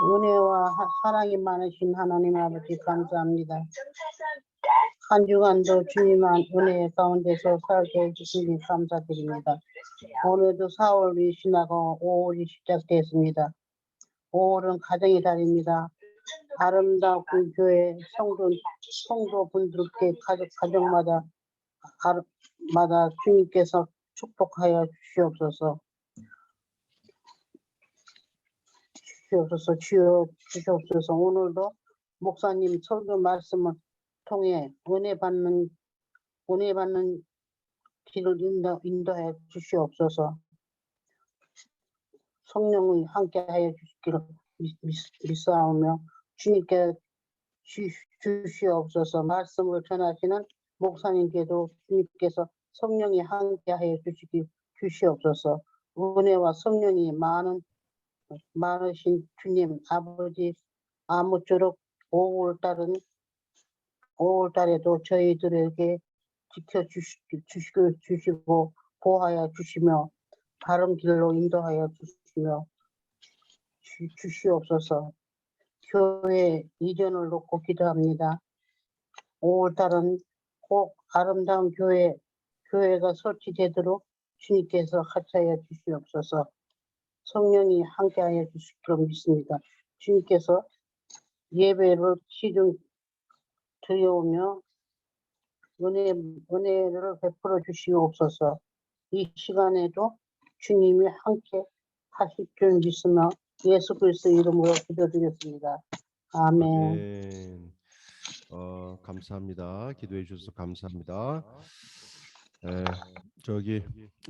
은혜와 사랑이 많으신 하나님 아버지 감사합니다. 한 주간도 주님 은혜 가운데서 살게 해주시니 감사드립니다. 오늘도 4월이 지나고 5월이 시작됐습니다. 5월은 가정의 달입니다. 아름다운 교회 성도분들께 가정마다 주님께서 축복하여 주시옵소서. 주시옵소서. 오늘도 목사님 설교 말씀을 통해 은혜 받는 길을 인도해 주시옵소서. 성령이 함께하여 주시기를 믿사오며 주님께 주시옵소서. 말씀을 전하시는 목사님께도 주님께서 성령이 함께하여 주시옵소서. 은혜와 성령이 많으신 주님 아버지, 아무쪼록 5월달에도 저희들에게 지켜주시고 보호하여 주시며 바른 길로 인도하여 주시옵소서. 교회 이전을 놓고 기도합니다. 5월달은 꼭 아름다운 교회가 설치되도록 주님께서 하차하여 주시옵소서. 성령이 함께하여 주시기로 믿습니다. 주님께서 예배를 시중 드려오며 은혜를 베풀어 주시옵소서. 이 시간에도 주님이 함께 하실 줄 믿으며 예수 그리스도 이름으로 기도드렸습니다. 아멘. 감사합니다. 기도해 주셔서 감사합니다.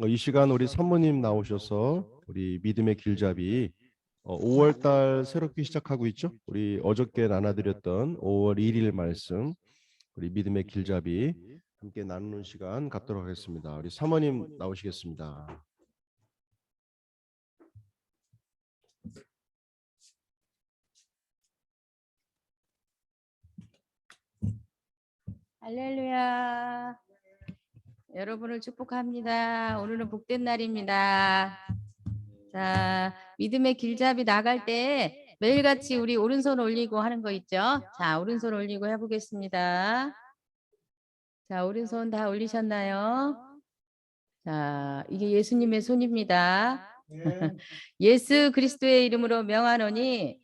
이 시간 우리 사모님 나오셔서 우리 믿음의 길잡이 5월달 새롭게 시작하고 있죠. 우리 어저께 나눠드렸던 5월 1일 말씀 우리 믿음의 길잡이 함께 나누는 시간 갖도록 하겠습니다. 우리 사모님 나오시겠습니다. 할렐루야. 여러분을 축복합니다. 오늘은 복된 날입니다. 자, 믿음의 길잡이 나갈 때 매일같이 우리 오른손 올리고 하는 거 있죠? 자, 오른손 올리고 해보겠습니다. 자, 오른손 다 올리셨나요? 자, 이게 예수님의 손입니다. 예수 그리스도의 이름으로 명하노니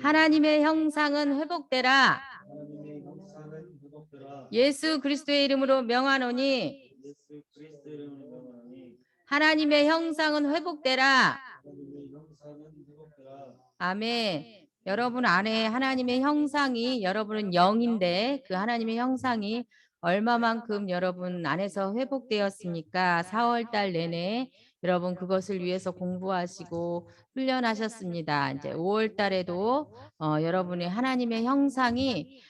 하나님의 형상은 회복되라. 예수 그리스도의 이름으로 명하노니 하나님의 형상은 회복되라. 아멘. 여러분 안에 하나님의 형상이, 여러분은 영인데 그 하나님의 형상이 얼마만큼 여러분 안에서 회복되었습니까? 4월달 내내 여러분 그것을 위해서 공부하시고 훈련하셨습니다. 이제 5월달에도 여러분의 하나님의 형상이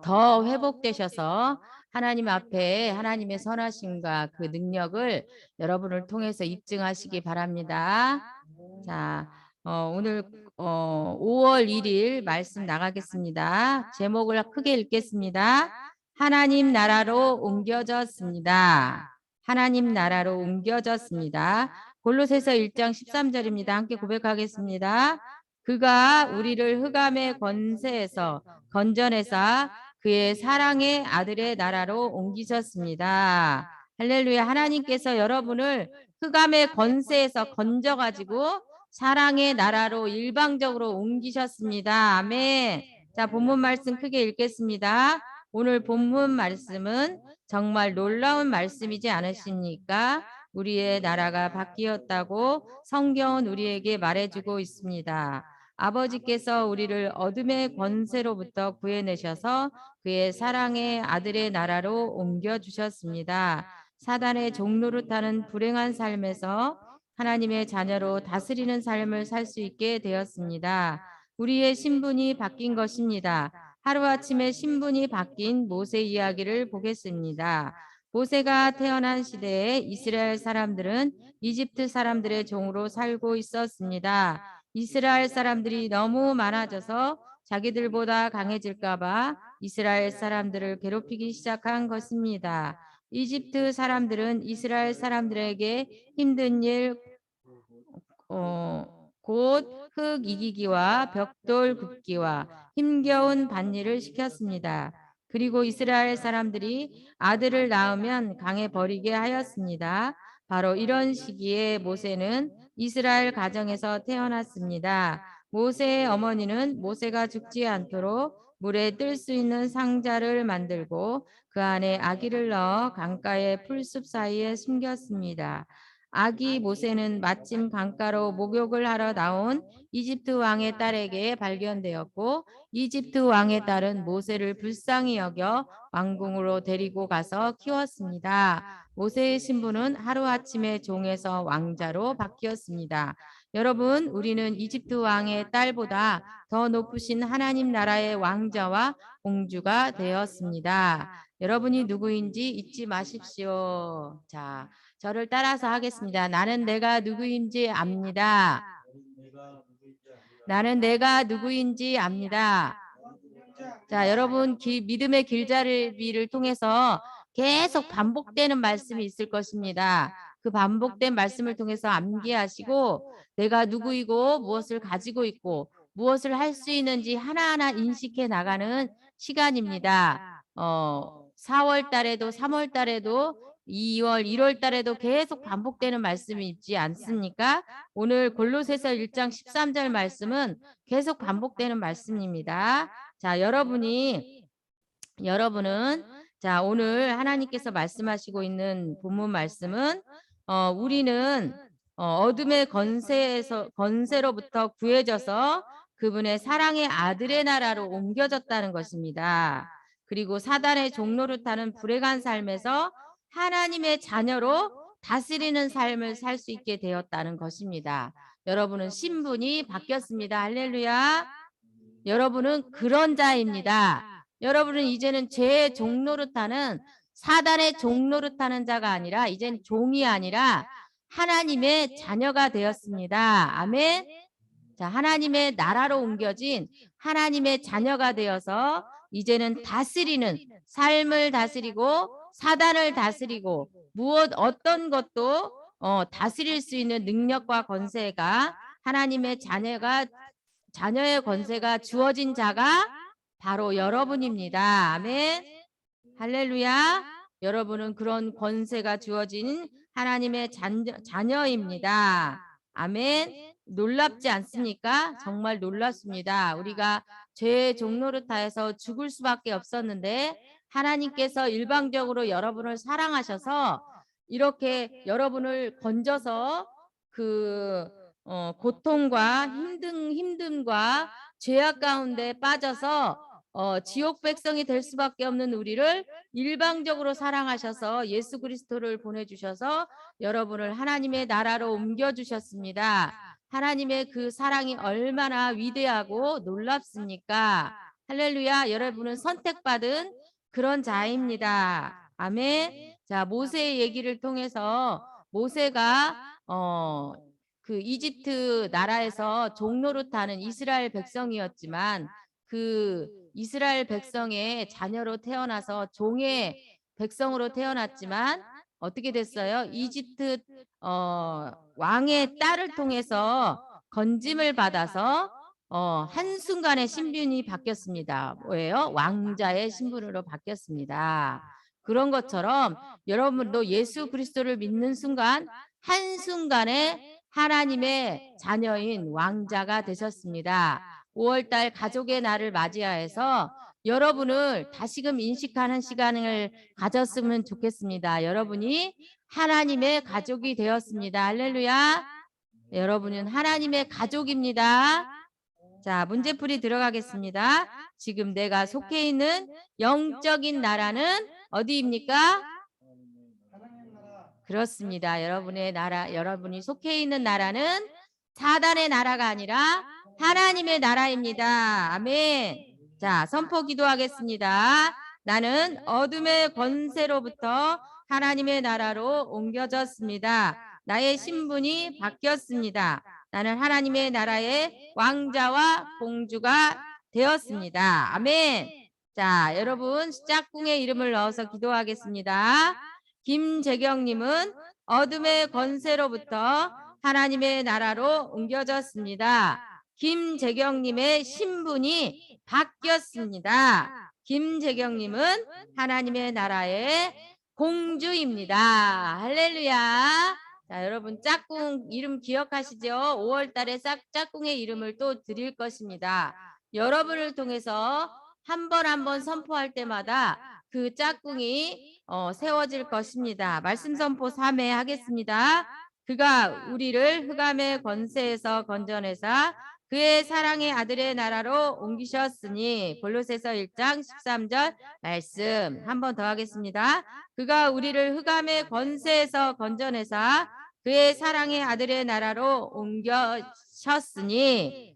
더 회복되셔서 하나님 앞에 하나님의 선하심과 그 능력을 여러분을 통해서 입증하시기 바랍니다. 자, 오늘 5월 1일 말씀 나가겠습니다. 제목을 크게 읽겠습니다. 하나님 나라로 옮겨졌습니다. 하나님 나라로 옮겨졌습니다. 골로새서 1장 13절입니다. 함께 고백하겠습니다. 그가 우리를 흑암의 권세에서 건져내사 그의 사랑의 아들의 나라로 옮기셨습니다. 할렐루야. 하나님께서 여러분을 흑암의 권세에서 건져가지고 사랑의 나라로 일방적으로 옮기셨습니다. 아멘. 자, 본문 말씀 크게 읽겠습니다. 오늘 본문 말씀은 정말 놀라운 말씀이지 않으십니까? 우리의 나라가 바뀌었다고 성경은 우리에게 말해주고 있습니다. 아버지께서 우리를 어둠의 권세로부터 구해내셔서 그의 사랑의 아들의 나라로 옮겨주셨습니다. 사단의 종노릇하는 불행한 삶에서 하나님의 자녀로 다스리는 삶을 살 수 있게 되었습니다. 우리의 신분이 바뀐 것입니다. 하루아침에 신분이 바뀐 모세 이야기를 보겠습니다. 모세가 태어난 시대에 이스라엘 사람들은 이집트 사람들의 종으로 살고 있었습니다. 이스라엘 사람들이 너무 많아져서 자기들보다 강해질까 봐 이스라엘 사람들을 괴롭히기 시작한 것입니다. 이집트 사람들은 이스라엘 사람들에게 힘든 일, 곧 흙 이기기와 벽돌 굽기와 힘겨운 밭일을 시켰습니다. 그리고 이스라엘 사람들이 아들을 낳으면 강에 버리게 하였습니다. 바로 이런 시기에 모세는 이스라엘 가정에서 태어났습니다. 모세의 어머니는 모세가 죽지 않도록 물에 뜰 수 있는 상자를 만들고 그 안에 아기를 넣어 강가의 풀숲 사이에 숨겼습니다. 아기 모세는 마침 강가로 목욕을 하러 나온 이집트 왕의 딸에게 발견되었고 이집트 왕의 딸은 모세를 불쌍히 여겨 왕궁으로 데리고 가서 키웠습니다. 모세의 신분은 하루아침에 종에서 왕자로 바뀌었습니다. 여러분, 우리는 이집트 왕의 딸보다 더 높으신 하나님 나라의 왕자와 공주가 되었습니다. 여러분이 누구인지 잊지 마십시오. 자, 저를 따라서 하겠습니다. 나는 내가 누구인지 압니다. 나는 내가 누구인지 압니다. 자, 여러분 믿음의 길잡이를 통해서 계속 반복되는 말씀이 있을 것입니다. 그 반복된 말씀을 통해서 암기하시고 내가 누구이고 무엇을 가지고 있고 무엇을 할 수 있는지 하나하나 인식해 나가는 시간입니다. 4월 달에도 3월 달에도 2월, 1월 달에도 계속 반복되는 말씀이 있지 않습니까? 오늘 골로새서 1장 13절 말씀은 계속 반복되는 말씀입니다. 자, 여러분은 자, 오늘 하나님께서 말씀하시고 있는 본문 말씀은 우리는 어둠의 건세로부터 구해져서 그분의 사랑의 아들의 나라로 옮겨졌다는 것입니다. 그리고 사단의 종로를 타는 불행한 삶에서 하나님의 자녀로 다스리는 삶을 살 수 있게 되었다는 것입니다. 여러분은 신분이 바뀌었습니다. 할렐루야. 여러분은 그런 자입니다. 여러분은 이제는 죄의 종노릇하는 사단의 종노릇하는 자가 아니라 이젠 종이 아니라 하나님의 자녀가 되었습니다. 아멘. 자, 하나님의 나라로 옮겨진 하나님의 자녀가 되어서 이제는 다스리는 삶을 다스리고 사단을 다스리고 어떤 것도 다스릴 수 있는 능력과 권세가 하나님의 자녀의 권세가 주어진 자가 바로 여러분입니다. 아멘. 할렐루야. 여러분은 그런 권세가 주어진 하나님의 자녀입니다. 아멘. 놀랍지 않습니까? 정말 놀랍습니다. 우리가 죄의 종노릇하여서 죽을 수밖에 없었는데 하나님께서 일방적으로 여러분을 사랑하셔서 이렇게 여러분을 건져서 고통과 힘듦과 죄악 가운데 빠져서 지옥 백성이 될 수밖에 없는 우리를 일방적으로 사랑하셔서 예수 그리스도를 보내주셔서 여러분을 하나님의 나라로 옮겨주셨습니다. 하나님의 그 사랑이 얼마나 위대하고 놀랍습니까? 할렐루야. 여러분은 선택받은 그런 자입니다. 아멘. 자, 모세의 얘기를 통해서 모세가 그 이집트 나라에서 종노릇하는 이스라엘 백성이었지만 그 이스라엘 백성의 자녀로 태어나서 종의 백성으로 태어났지만 어떻게 됐어요? 이집트 왕의 딸을 통해서 건짐을 받아서 한순간에 신분이 바뀌었습니다. 뭐예요? 왕자의 신분으로 바뀌었습니다. 그런 것처럼 여러분도 예수 그리스도를 믿는 순간 한순간에 하나님의 자녀인 왕자가 되셨습니다. 5월달 가족의 날을 맞이하여서 여러분을 다시금 인식하는 시간을 가졌으면 좋겠습니다. 여러분이 하나님의 가족이 되었습니다. 할렐루야. 여러분은 하나님의 가족입니다. 자, 문제풀이 들어가겠습니다. 지금 내가 속해 있는 영적인 나라는 어디입니까? 그렇습니다. 여러분의 나라, 여러분이 속해 있는 나라는 사단의 나라가 아니라 하나님의 나라입니다. 아멘. 자, 선포 기도하겠습니다. 나는 어둠의 권세로부터 하나님의 나라로 옮겨졌습니다. 나의 신분이 바뀌었습니다. 나는 하나님의 나라의 왕자와 공주가 되었습니다. 아멘. 자, 여러분 짝꿍의 이름을 넣어서 기도하겠습니다. 김재경님은 어둠의 권세로부터 하나님의 나라로 옮겨졌습니다. 김재경님의 신분이 바뀌었습니다. 김재경님은 하나님의 나라의 공주입니다. 할렐루야. 자, 여러분 짝꿍 이름 기억하시죠? 5월 달에 짝꿍의 이름을 또 드릴 것입니다. 여러분을 통해서 한 번 한 번 선포할 때마다 그 짝꿍이 세워질 것입니다. 말씀 선포 3회 하겠습니다. 그가 우리를 흑암의 권세에서 건져내사 그의 사랑의 아들의 나라로 옮기셨으니 골로새서 1장 13절 말씀 한 번 더 하겠습니다. 그가 우리를 흑암의 권세에서 건져내사 그의 사랑의 아들의 나라로 옮겨셨으니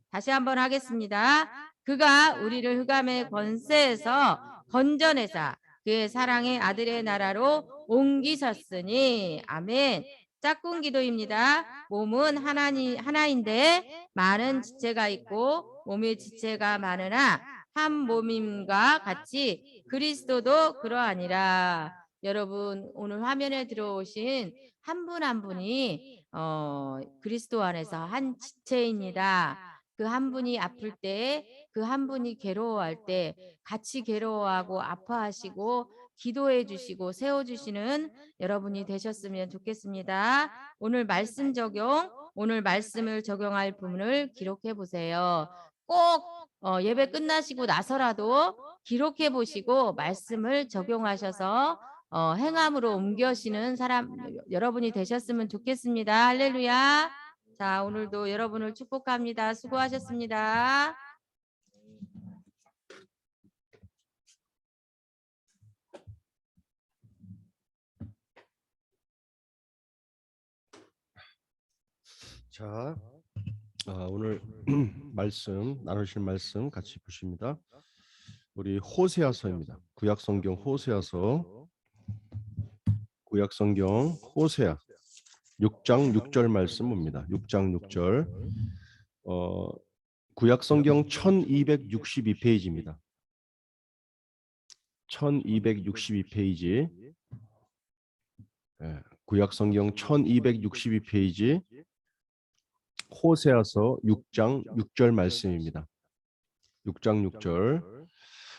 다시 한번 하겠습니다. 그가 우리를 흑암의 권세에서 건져내사 그의 사랑의 아들의 나라로 옮기셨으니 아멘. 짝꿍 기도입니다. 몸은 하나인데 많은 지체가 있고 몸의 지체가 많으나 한 몸임과 같이 그리스도도 그러하니라. 여러분 오늘 화면에 들어오신 한 분 한 분이 그리스도 안에서 한 지체입니다. 그 한 분이 아플 때, 그 한 분이 괴로워할 때 같이 괴로워하고 아파하시고 기도해 주시고 세워주시는 여러분이 되셨으면 좋겠습니다. 오늘 말씀 적용, 오늘 말씀을 적용할 부분을 기록해 보세요. 꼭 예배 끝나시고 나서라도 기록해 보시고 말씀을 적용하셔서 행함으로 옮겨시는 사람 여러분이 되셨으면 좋겠습니다. 할렐루야. 자, 오늘도 여러분을 축복합니다. 수고하셨습니다. 자, 오늘 말씀 나누실 말씀 같이 보십니다. 우리 호세아서입니다. 구약성경 호세아서, 구약성경 호세아 6장 6절 말씀 봅니다. 6장 6절. 구약성경 1262페이지입니다. 1262페이지. 구약성경 1262페이지. 호세아서 6장 6절 말씀입니다. 6장 6절.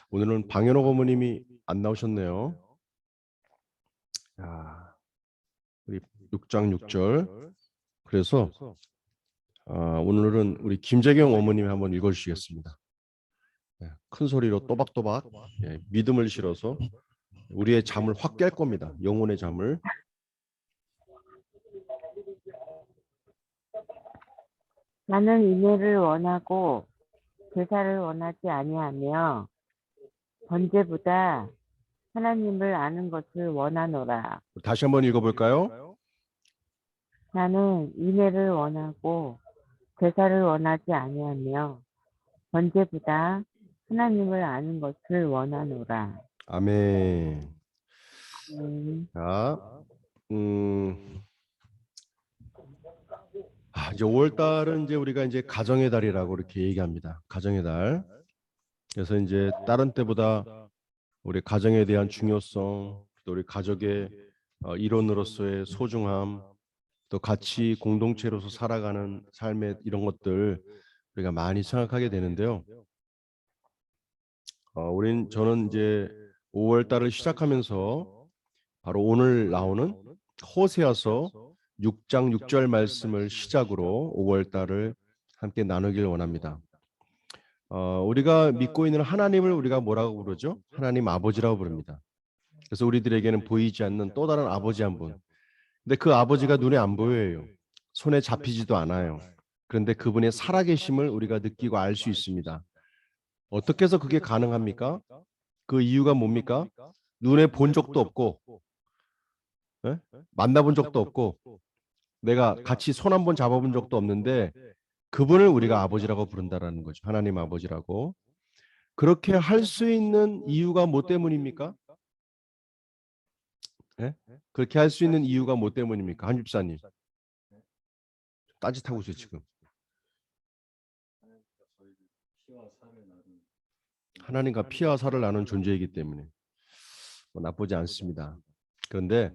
오늘은 방현옥 어머님이 안 나오셨네요. 우리 6장 6절. 그래서 오늘은 우리 김재경 어머님이 한번 읽어주시겠습니다. 큰 소리로 또박또박 믿음을 실어서 우리의 잠을 확 깰 겁니다. 영혼의 잠을. 나는 인애를 원하고 제사를 원하지 아니하며 번제보다 하나님을 아는 것을 원하노라. 다시 한번 읽어볼까요? 나는 인애를 원하고 제사를 원하지 아니하며 번제보다 하나님을 아는 것을 원하노라. 아멘. 자, 이제 5월 달은 이제 우리가 이제 가정의 달이라고 이렇게 얘기합니다. 가정의 달. 그래서 이제 다른 때보다 우리 가정에 대한 중요성, 또 우리 가족의 일원으로서의 소중함, 또 같이 공동체로서 살아가는 삶의 이런 것들 우리가 많이 생각하게 되는데요. 저는 이제 5월 달을 시작하면서 바로 오늘 나오는 호세아서 6장 6절 말씀을 시작으로 5월 달을 함께 나누길 원합니다. 우리가 믿고 있는 하나님을 우리가 뭐라고 부르죠? 하나님 아버지라고 부릅니다. 그래서 우리들에게는 보이지 않는 또 다른 아버지 한 분. 근데 그 아버지가 눈에 안 보여요. 손에 잡히지도 않아요. 그런데 그분의 살아계심을 우리가 느끼고 알 수 있습니다. 어떻게 해서 그게 가능합니까? 그 이유가 뭡니까? 눈에 본 적도 없고 만나본 적도 없고 내가 같이 손 한 번 잡아본 적도 없는데 그분을 우리가 아버지라고 부른다라는 거죠. 하나님 아버지라고. 그렇게 할 수 있는 이유가 뭐 때문입니까? 그렇게 할 수 있는 이유가 뭐 때문입니까? 한 집사님. 딴짓하고 있어요 지금. 하나님과 피와 살을 나눈 존재이기 때문에 나쁘지 않습니다. 그런데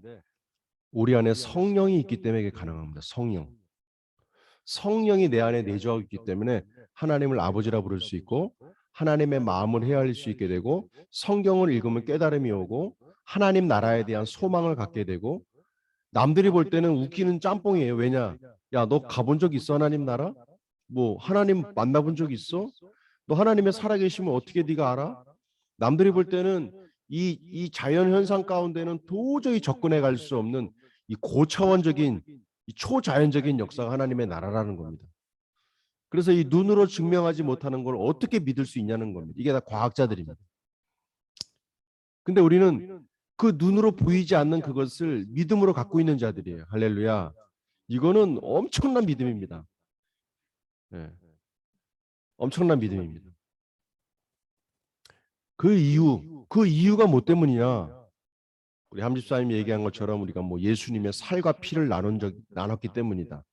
우리 안에 성령이 있기 때문에 이게 가능합니다. 성령. 성령이 내 안에 내주하고 있기 때문에 하나님을 아버지라 부를 수 있고 하나님의 마음을 헤아릴 수 있게 되고 성경을 읽으면 깨달음이 오고 하나님 나라에 대한 소망을 갖게 되고 남들이 볼 때는 웃기는 짬뽕이에요. 왜냐? 야, 너 가본 적 있어? 하나님 나라? 뭐 하나님 만나본 적 있어? 너 하나님의 살아계심을 어떻게 네가 알아? 남들이 볼 때는 이 자연 현상 가운데는 도저히 접근해 갈 수 없는 이 고차원적인 이 초자연적인 역사가 하나님의 나라라는 겁니다. 그래서 이 눈으로 증명하지 못하는 걸 어떻게 믿을 수 있냐는 겁니다. 이게 다 과학자들입니다. 근데 우리는 그 눈으로 보이지 않는 그것을 믿음으로 갖고 있는 자들이에요. 할렐루야. 이거는 엄청난 믿음입니다. 네. 엄청난 믿음입니다. 그 이유가 뭐 때문이냐? 우리 함집사님이 얘기한 것처럼 우리가 뭐 예수님의 살과 피를 나눴기 때문이다.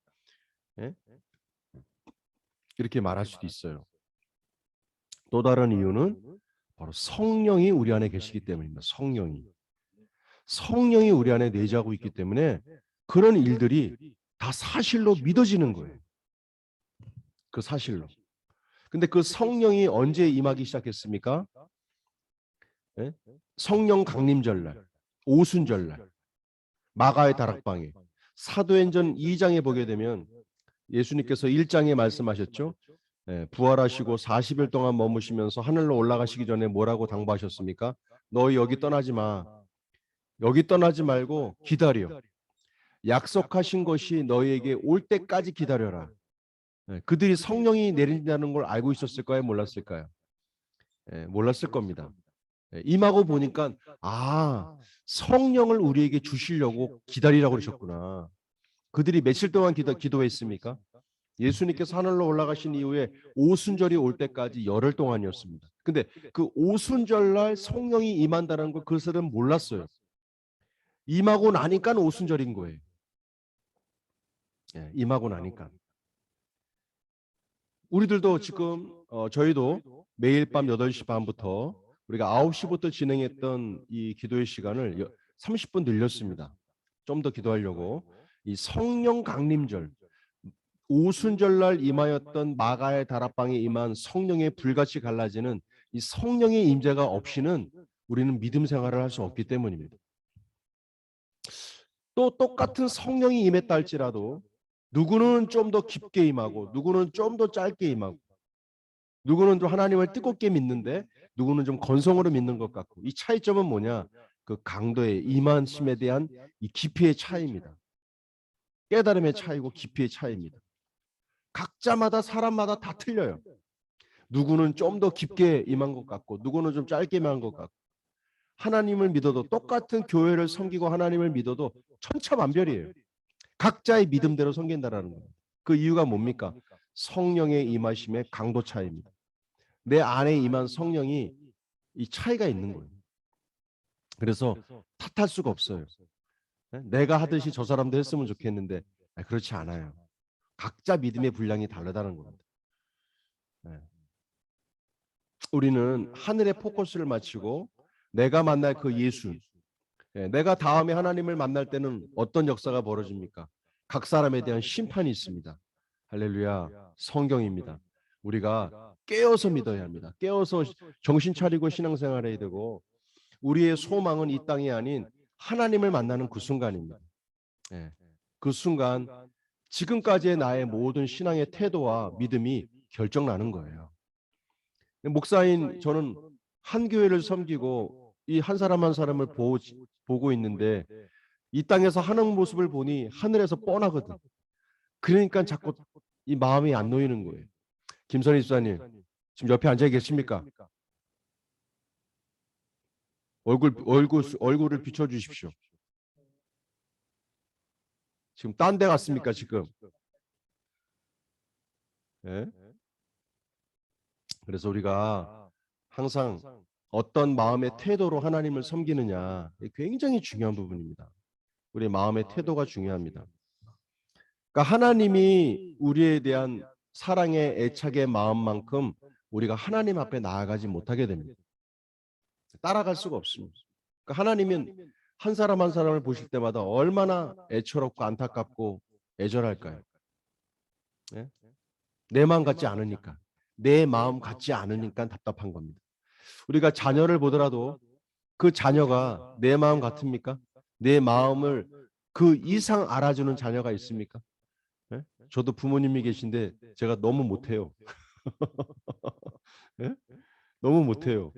예? 이렇게 말할 수도 있어요. 또 다른 이유는 바로 성령이 우리 안에 계시기 때문입니다. 성령이 우리 안에 내주하고 있기 때문에 그런 일들이 다 사실로 믿어지는 거예요. 그 사실로. 근데 그 성령이 언제 임하기 시작했습니까? 예? 성령 강림절날, 오순절날, 마가의 다락방에, 사도행전 2장에 보게 되면 예수님께서 1장에 말씀하셨죠. 예, 부활하시고 40일 동안 머무시면서 하늘로 올라가시기 전에 뭐라고 당부하셨습니까? 너희 여기 떠나지 마. 여기 떠나지 말고 기다려. 약속하신 것이 너희에게 올 때까지 기다려라. 예, 그들이 성령이 내린다는 걸 알고 있었을까요? 몰랐을까요? 예, 몰랐을 겁니다. 예, 임하고 보니까 성령을 우리에게 주시려고 기다리라고 그러셨구나. 그들이 며칠 동안 기도했습니까? 예수님께서 하늘로 올라가신 이후에 오순절이 올 때까지 열흘 동안이었습니다. 근데 그 오순절날 성령이 임한다는 걸 그들은 몰랐어요. 임하고 나니까 오순절인 거예요. 예, 임하고 나니까. 우리들도 지금 저희도 매일 밤 8시 반부터 우리가 9시부터 진행했던 이 기도의 시간을 30분 늘렸습니다. 좀 더 기도하려고. 이 성령 강림절, 오순절날 임하였던 마가의 다락방에 임한 성령의 불같이 갈라지는 이 성령의 임재가 없이는 우리는 믿음 생활을 할 수 없기 때문입니다. 또 똑같은 성령이 임했다 할지라도 누구는 좀 더 깊게 임하고 누구는 좀 더 짧게 임하고 누구는 좀 하나님을 뜨겁게 믿는데 누구는 좀 건성으로 믿는 것 같고 이 차이점은 뭐냐? 그 강도의 임하심에 대한 이 깊이의 차이입니다. 깨달음의 차이고 깊이의 차이입니다. 각자마다 사람마다 다 틀려요. 누구는 좀 더 깊게 임한 것 같고 누구는 좀 짧게 임한 것 같고 하나님을 믿어도 똑같은 교회를 섬기고 하나님을 믿어도 천차만별이에요. 각자의 믿음대로 섬긴다라는 거예요. 그 이유가 뭡니까? 성령의 임하심의 강도 차이입니다. 내 안에 임한 성령이 이 차이가 있는 거예요. 그래서 탓할 수가 없어요. 내가 하듯이 저 사람도 했으면 좋겠는데 그렇지 않아요. 각자 믿음의 분량이 다르다는 겁니다. 우리는 하늘의 포커스를 맞추고 내가 만날 그 예수, 내가 다음에 하나님을 만날 때는 어떤 역사가 벌어집니까? 각 사람에 대한 심판이 있습니다. 할렐루야. 성경입니다. 우리가 깨어서 믿어야 합니다. 깨어서 정신 차리고 신앙생활해야 되고 우리의 소망은 이 땅이 아닌 하나님을 만나는 그 순간입니다. 그 순간 지금까지의 나의 모든 신앙의 태도와 믿음이 결정나는 거예요. 목사인 저는 한 교회를 섬기고 이 한 사람 한 사람을 보고 있는데 이 땅에서 하는 모습을 보니 하늘에서 뻔하거든. 그러니까 자꾸 이 마음이 안 놓이는 거예요. 김선희 집사님 지금 옆에 앉아 계십니까? 얼굴을 비춰주십시오. 지금 딴 데 갔습니까 지금? 예? 그래서 우리가 항상 어떤 마음의 태도로 하나님을 섬기느냐 굉장히 중요한 부분입니다. 우리 마음의 태도가 중요합니다. 그러니까 하나님이 우리에 대한 사랑의 애착의 마음만큼 우리가 하나님 앞에 나아가지 못하게 됩니다. 따라갈 수가 없습니다. 그러니까 하나님은 한 사람 한 사람을 보실 때마다 얼마나 애처롭고 안타깝고 애절할까요? 예? 내 마음 같지 않으니까. 내 마음 같지 않으니까 답답한 겁니다. 우리가 자녀를 보더라도 그 자녀가 내 마음 같습니까? 내 마음을 그 이상 알아주는 자녀가 있습니까? 예? 저도 부모님이 계신데 제가 너무 못해요. 예? 너무 못해요.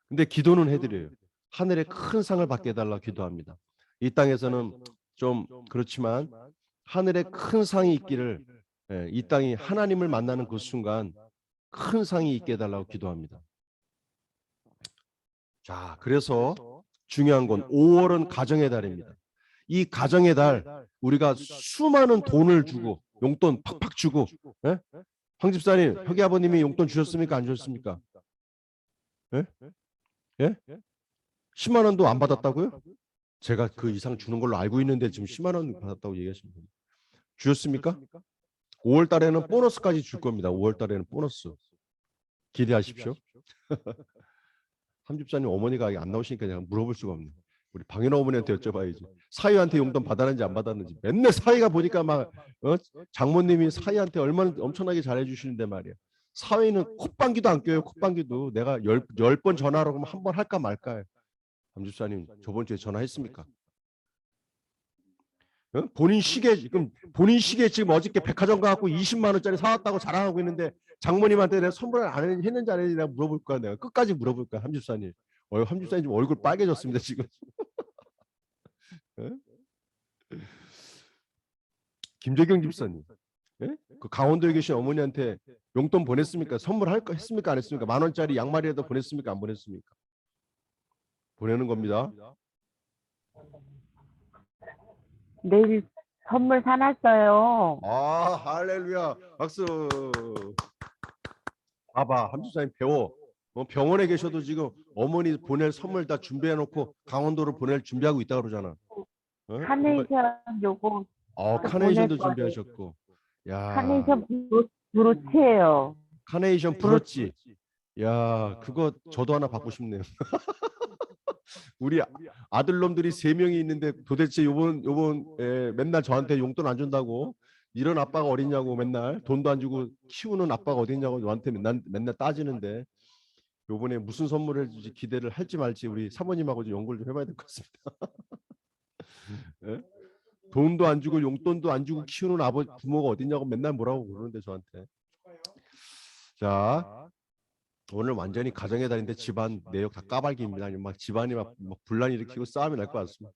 근데 기도는 해드려요. 하늘의 큰 상을 받게 해달라 기도합니다. 이 땅에서는 좀 그렇지만 하늘의 큰 상이 있기를, 이 땅이 하나님을 만나는 그 순간 큰 상이 있게 해달라고 기도합니다. 자, 그래서 중요한 건 5월은 가정의 달입니다. 이 가정의 달 우리가 수많은 돈을 주고 용돈 팍팍 주고, 예? 황 집사님, 혁이 아버님이 용돈 주셨습니까? 안 주셨습니까? 예? 예? 10만 원도 안 받았다고요? 제가 그 이상 주는 걸로 알고 있는데 지금 10만 원 받았다고 얘기하시는 거예요. 주셨습니까? 5월 달에는 보너스까지 줄 겁니다. 5월 달에는 보너스. 기대하십시오. 함집사님 어머니가 안 나오시니까 내가 물어볼 수가 없네. 우리 방현 어머니한테 여쭤봐야지. 사위한테 용돈 받았는지 안 받았는지. 맨날 사위가 보니까 막 장모님이 사위한테 얼마나 엄청나게 잘해주시는데 말이야. 사위는 콧방귀도 안 껴요. 콧방귀도. 내가 10번 전화하라고 하면 한 번 할까 말까. 함집사님 저번 주에 전화했습니까? 본인 시계 지금 어저께 백화점 가갖고 20만 원짜리 사왔다고 자랑하고 있는데 장모님한테 내가 선물을 안 했는지 안 했는지 내가 물어볼 거야. 내가 끝까지 물어볼 거야. 함집사님. 함집사님 지금 얼굴 빨개졌습니다 지금. 김재경 집사님, 그 강원도에 계신 어머니한테 용돈 보냈습니까? 했습니까? 안 했습니까? 10,000원짜리 양말이라도 보냈습니까? 안 보냈습니까? 보내는 겁니다. 내일 선물 사놨어요. 아, 할렐루야. 박수. 봐봐, 함집사님 배워. 병원에 계셔도 지금 어머니 보낼 선물 다 준비해 놓고 강원도로 보낼 준비하고 있다 그러잖아. 카네이션 요거 카네이션도 보낼 거예요. 준비하셨고. 야. 카네이션 브로치예요. 카네이션 브로치. 야, 그거 저도 하나 받고 싶네요. 우리 아들놈들이 3명이 있는데 도대체 요번 맨날 저한테 용돈 안 준다고, 이런 아빠가 어딨냐고, 맨날 돈도 안 주고 키우는 아빠가 어딨냐고 저한테 맨날 따지는데, 요번에 무슨 선물을 해줄지 기대를 할지 말지 우리 사모님하고 좀 연구를 좀 해봐야 될 것 같습니다. 예? 돈도 안 주고 용돈도 안 주고 키우는 부모가 어딨냐고 맨날 뭐라고 그러는데 저한테. 자, 오늘 완전히 가정의 달인데 집안 내역 다 까발기입니다. 아니면 막 집안이 막 분란 일으키고 싸움이 날 것 같습니다.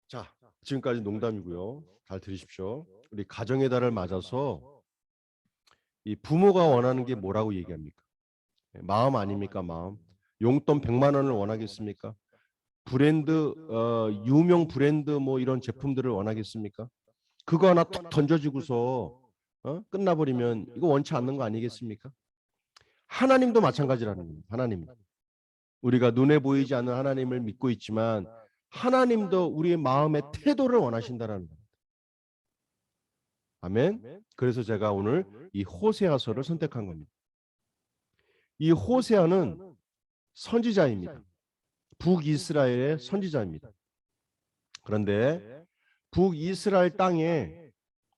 자, 지금까지 농담이고요. 잘 들으십시오. 우리 가정의 달을 맞아서 이 부모가 원하는 게 뭐라고 얘기합니까? 마음 아닙니까? 마음. 용돈 100만 원을 원하겠습니까? 브랜드, 유명 브랜드 뭐 이런 제품들을 원하겠습니까? 그거 하나 툭 던져주고서 끝나버리면 이거 원치 않는 거 아니겠습니까? 하나님도 마찬가지라는 겁니다. 하나님. 우리가 눈에 보이지 않는 하나님을 믿고 있지만 하나님도 우리의 마음의 태도를 원하신다는 겁니다. 아멘. 그래서 제가 오늘 이 호세아서를 선택한 겁니다. 이 호세아는 선지자입니다. 북이스라엘의 선지자입니다. 그런데 북이스라엘 땅에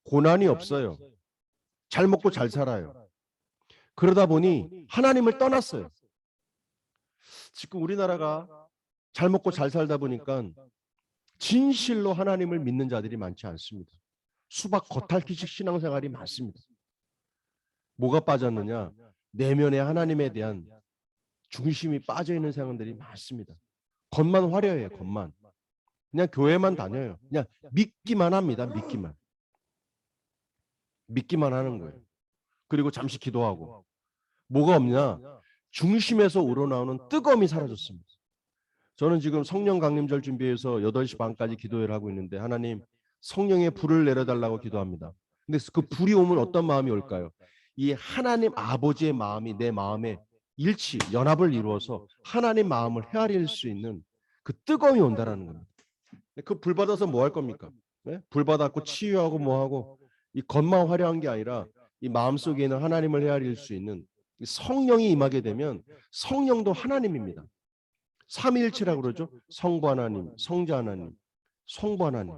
고난이 없어요. 잘 먹고 잘 살아요. 그러다 보니 하나님을 떠났어요. 지금 우리나라가 잘 먹고 잘 살다 보니까 진실로 하나님을 믿는 자들이 많지 않습니다. 수박 겉핥기식 신앙생활이 많습니다. 뭐가 빠졌느냐? 내면에 하나님에 대한 중심이 빠져있는 사람들이 많습니다. 겉만 화려해요. 겉만. 그냥 교회만 다녀요. 그냥 믿기만 합니다. 믿기만 하는 거예요. 그리고 잠시 기도하고. 뭐가 없냐? 중심에서 우러나오는 뜨거움이 사라졌습니다. 저는 지금 성령 강림절 준비해서 8시 반까지 기도회를 하고 있는데 하나님 성령의 불을 내려달라고 기도합니다. 근데 그 불이 오면 어떤 마음이 올까요? 이 하나님 아버지의 마음이 내 마음에 연합을 이루어서 하나님 마음을 헤아릴 수 있는 그 뜨거움이 온다라는 겁니다. 그 불 받아서 뭐 할 겁니까? 네? 불 받았고 치유하고 뭐하고 이 겉만 화려한 게 아니라 이 마음속에 있는 하나님을 헤아릴 수 있는 성령이 임하게 되면 성령도 하나님입니다. 삼위일체라고 그러죠. 성부 하나님, 성자 하나님, 성부 하나님.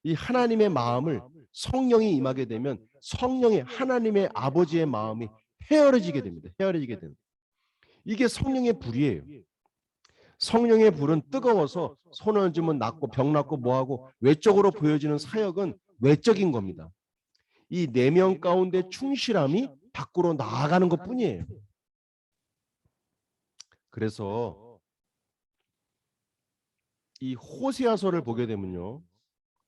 이 하나님의 마음을 성령이 임하게 되면 성령의 하나님의 아버지의 마음이 헤아려지게 됩니다. 헤아려지게 됩니다. 이게 성령의 불이에요. 성령의 불은 뜨거워서 손 얹으면 낫고 병 낫고 뭐하고 외적으로 보여지는 사역은 외적인 겁니다. 이 내면 가운데 충실함이 밖으로 나아가는 것뿐이에요. 그래서 이 호세아서를 보게 되면요,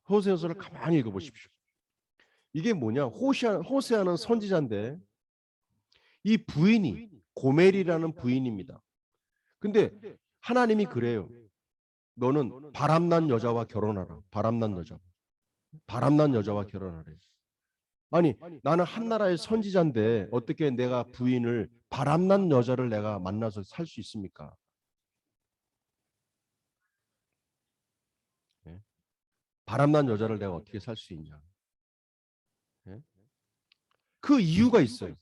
호세아서를 가만히 읽어보십시오. 이게 뭐냐? 호세아는 선지자인데 이 부인이 고멜이라는 부인입니다. 근데 하나님이 그래요. 너는 바람난 여자와 결혼하라. 바람난 여자. 바람난 여자와 결혼하래. 아니, 나는 한 나라의 선지자인데 어떻게 내가 부인을 바람난 여자를 내가 만나서 살 수 있습니까? 예? 바람난 여자를 내가 어떻게 살 수 있냐? 예? 그 이유가 있어요.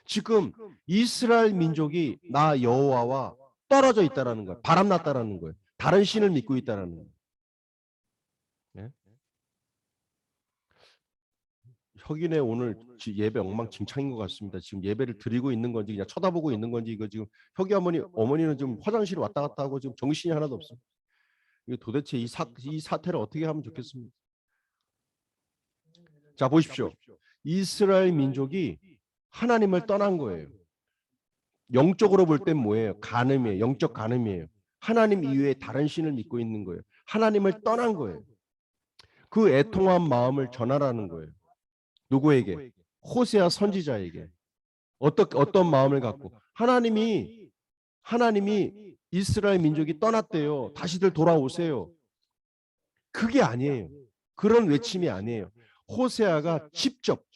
지금 이스라엘 민족이 나 여호와와 떨어져 있다라는 거예요. 바람났다라는 거예요. 다른 신을 믿고 있다라는 거예요. 예? 혁인의 오늘 예배 엉망진창인 것 같습니다. 지금 예배를 드리고 있는 건지 그냥 쳐다보고 있는 건지, 이거 지금 혁이 어머니는 지금 화장실 왔다 갔다 하고 지금 정신이 하나도 없어요. 이거 도대체 이 사태를 어떻게 하면 좋겠습니까? 자, 보십시오. 이스라엘 민족이 하나님을 떠난 거예요. 영적으로 볼 땐 뭐예요? 간음이에요. 영적 간음이에요. 하나님 이외에 다른 신을 믿고 있는 거예요. 하나님을 떠난 거예요. 그 애통한 마음을 전하라는 거예요. 누구에게? 호세아 선지자에게. 어떤 마음을 갖고? 하나님이 이스라엘 민족이 떠났대요. 다시들 돌아오세요. 그게 아니에요. 그런 외침이 아니에요. 호세아가 직접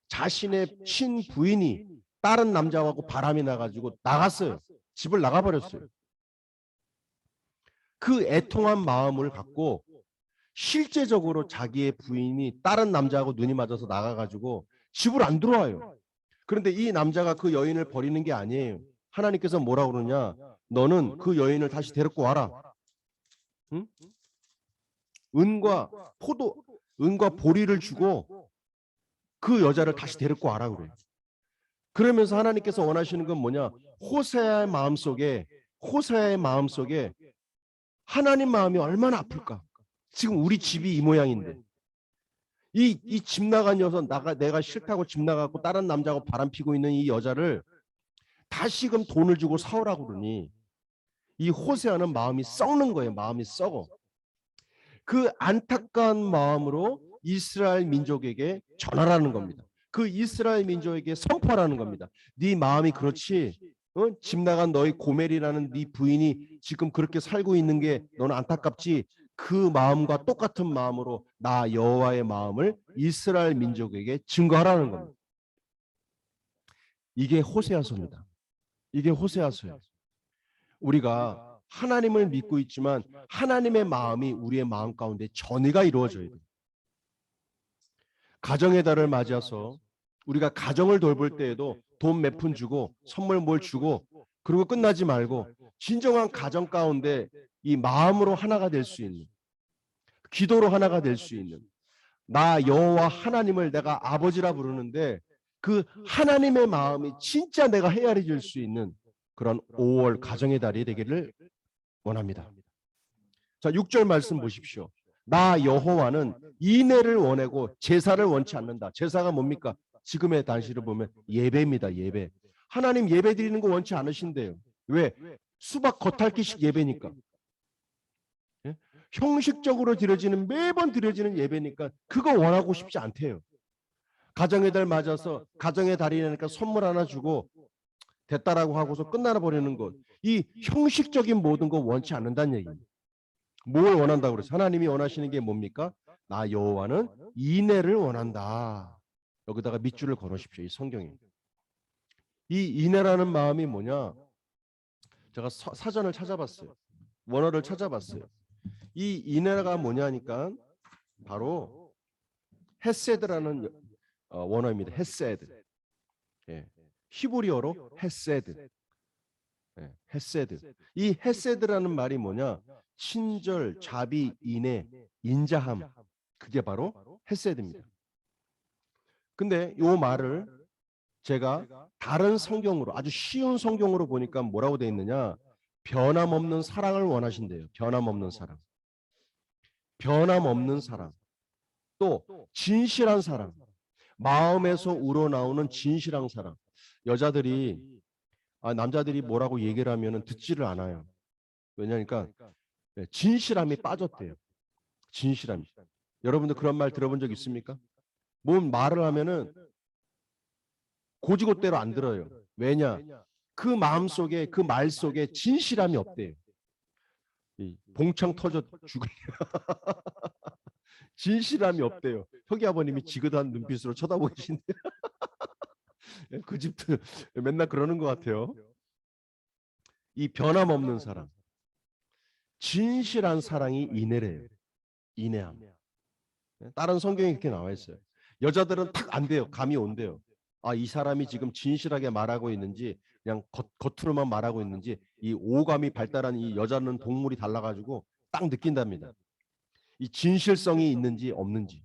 자신의 친부인이 다른 남자하고 바람이 나가지고 나갔어요. 집을 나가버렸어요. 그 애통한 마음을 갖고 실제적으로 자기의 부인이 다른 남자하고 눈이 맞아서 나가가지고 집을 안 들어와요. 그런데 이 남자가 그 여인을 버리는 게 아니에요. 하나님께서 뭐라고 그러냐? 너는 그 여인을 다시 데리고 와라. 응? 은과 보리를 주고 그 여자를 다시 데리고 와라 그래요. 그러면서 하나님께서 원하시는 건 뭐냐? 호세아의 마음속에 하나님 마음이 얼마나 아플까? 지금 우리 집이 이 모양인데 이 집 나간 여자, 내가 싫다고 집 나가고 다른 남자하고 바람 피고 있는 이 여자를 다시금 돈을 주고 사오라고 그러니 이 호세아는 마음이 썩는 거예요. 마음이 썩어. 그 안타까운 마음으로 이스라엘 민족에게 전하라는 겁니다. 그 이스라엘 민족에게 선포하라는 겁니다. 네 마음이 그렇지? 집 나간 너희 고멜이라는 네 부인이 지금 그렇게 살고 있는 게 너는 안타깝지? 그 마음과 똑같은 마음으로 나 여호와의 마음을 이스라엘 민족에게 증거하라는 겁니다. 이게 호세아서입니다. 이게 호세아서예요. 우리가 하나님을 믿고 있지만 하나님의 마음이 우리의 마음 가운데 전이가 이루어져야 돼요. 가정의 달을 맞아서 우리가 가정을 돌볼 때에도 돈 몇 푼 주고 선물 뭘 주고 그리고 끝나지 말고 진정한 가정 가운데 이 마음으로 하나가 될 수 있는, 기도로 하나가 될 수 있는, 나 여호와 하나님을 내가 아버지라 부르는데 그 하나님의 마음이 진짜 내가 헤아려질 수 있는 그런 5월 가정의 달이 되기를 원합니다. 자, 6절 말씀 보십시오. 나 여호와는 인애를 원하고 제사를 원치 않는다. 제사가 뭡니까? 지금의 단시를 보면 예배입니다. 예배. 하나님 예배 드리는 거 원치 않으신대요. 왜? 수박 겉핥기식 예배니까. 예? 형식적으로 드려지는, 매번 드려지는 예배니까 그거 원하고 싶지 않대요. 가정의 달 맞아서 가정의 달이니까 선물 하나 주고 됐다라고 하고서 끝나나 버리는 것. 이 형식적인 모든 거 원치 않는다는 얘기입니다. 뭘 원한다고 그랬어요? 하나님이 원하시는 게 뭡니까? 나 여호와는 인애를 원한다. 여기다가 밑줄을 걸으십시오. 이 성경에. 이 인애라는 마음이 뭐냐? 제가 사전을 찾아봤어요. 원어를 찾아봤어요. 이 인애가 뭐냐니까 바로 헤세드라는 원어입니다. 헤세드. 예. 히브리어로 헤세드. 헤세드. 이 헤세드라는 말이 뭐냐? 친절, 자비, 인애, 인자함. 그게 바로 헤세드입니다. 근데 요 말을 제가 다른 성경으로, 아주 쉬운 성경으로 보니까 뭐라고 되어 있느냐? 변함없는 사랑을 원하신대요. 변함없는 사랑. 변함없는 사랑. 또 진실한 사랑. 마음에서 우러나오는 진실한 사랑. 여자들이 남자들이 뭐라고 얘기를 하면 듣지를 않아요. 왜냐니까 진실함이 빠졌대요. 진실함이. 여러분들 그런 말 들어본 적 있습니까? 뭔 말을 하면은 고지고대로 안 들어요. 왜냐? 그 마음 속에, 그 말 속에 진실함이 없대요. 봉창 터져 죽을 진실함이 없대요. 혁이 아버님이 지긋한 눈빛으로 쳐다보고 계신데요. 그 집도 맨날 그러는 것 같아요. 이 변함없는 사랑, 진실한 사랑이 인애래요. 인애함. 다른 성경에 그렇게 나와 있어요. 여자들은 탁 안 돼요. 감이 온대요. 이 사람이 지금 진실하게 말하고 있는지 그냥 겉으로만 말하고 있는지 이 오감이 발달한 이 여자는 동물이 달라가지고 딱 느낀답니다. 이 진실성이 있는지 없는지.